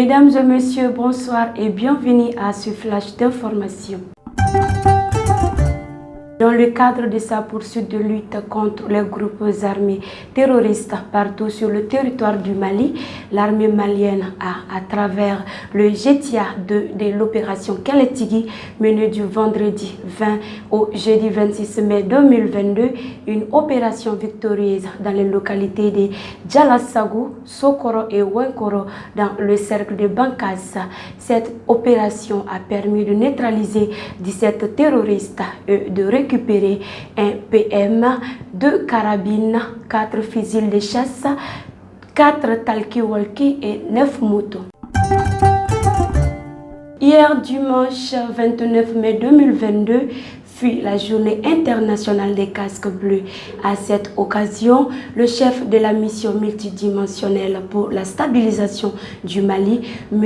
Mesdames et messieurs, bonsoir et bienvenue à ce flash d'information. Dans le cadre de sa poursuite de lutte contre les groupes armés terroristes partout sur le territoire du Mali, l'armée malienne a, à travers le JETIA de l'opération Kaletigui, menée du vendredi 20 au jeudi 26 mai 2022, une opération victorieuse dans les localités de Djalassagou, Sokoro et Wenkoro dans le cercle de Bankas. Cette opération a permis de neutraliser 17 terroristes et de récupérer un PM, 2 carabines, 4 fusils de chasse, 4 talkie-walkie et 9 motos. Hier dimanche 29 mai 2022 fut la journée internationale des casques bleus. À cette occasion, le chef de la mission multidimensionnelle pour la stabilisation du Mali, M.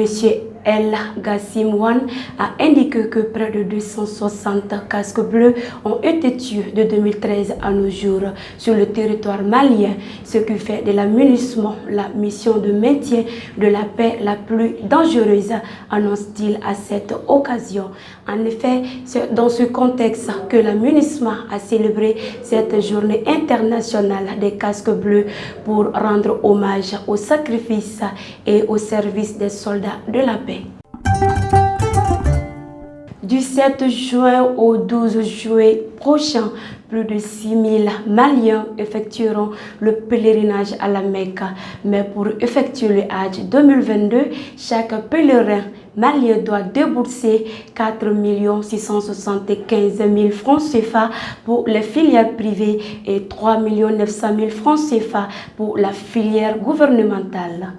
El Gassim Wan, a indiqué que près de 260 casques bleus ont été tués de 2013 à nos jours sur le territoire malien, ce qui fait de la MINUSMA la mission de maintien de la paix la plus dangereuse, annonce-t-il à cette occasion. En effet, c'est dans ce contexte que la MINUSMA a célébré cette journée internationale des casques bleus pour rendre hommage au sacrifice et au service des soldats de la paix. Du 7 juin au 12 juillet prochain, plus de 6000 Maliens effectueront le pèlerinage à la Mecque. Mais pour effectuer le Hajj 2022, chaque pèlerin malien doit débourser 4 675 000 francs CFA pour les filières privées et 3 900 000 francs CFA pour la filière gouvernementale.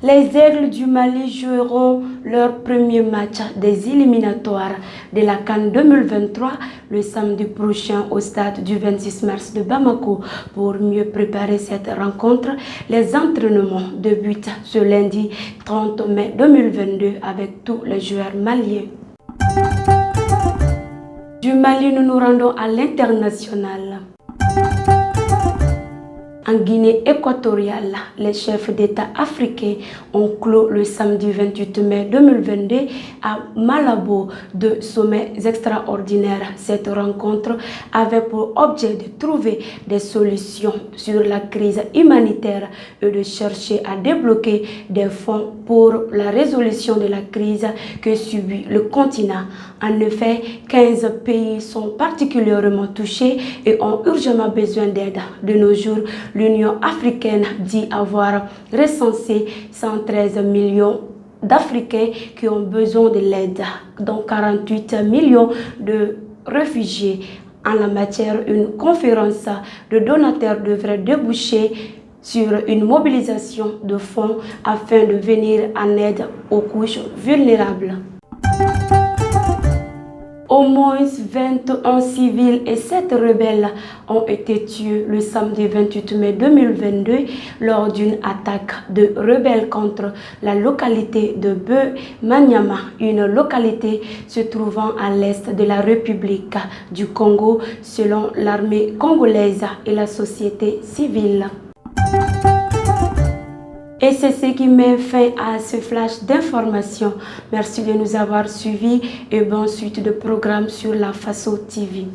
Les Aigles du Mali joueront leur premier match des éliminatoires de la CAN 2023 le samedi prochain au stade du 26 mars de Bamako. Pour mieux préparer cette rencontre, les entraînements débutent ce lundi 30 mai 2022 avec tous les joueurs maliens. Du Mali, nous nous rendons à l'international. En Guinée équatoriale, les chefs d'État africains ont clos le samedi 28 mai 2022 à Malabo deux sommets extraordinaires. Cette rencontre avait pour objet de trouver des solutions sur la crise humanitaire et de chercher à débloquer des fonds pour la résolution de la crise que subit le continent. En effet, 15 pays sont particulièrement touchés et ont urgemment besoin d'aide. De nos jours, l'Union africaine dit avoir recensé 113 millions d'Africains qui ont besoin de l'aide, dont 48 millions de réfugiés. En la matière, une conférence de donateurs devrait déboucher sur une mobilisation de fonds afin de venir en aide aux couches vulnérables. Au moins 21 civils et 7 rebelles ont été tués le samedi 28 mai 2022 lors d'une attaque de rebelles contre la localité de Beu-Manyama, une localité se trouvant à l'est de la République du Congo, selon l'armée congolaise et la société civile. Et c'est ce qui met fin à ce flash d'information. Merci de nous avoir suivis et bonne suite de programmes sur la Faso TV.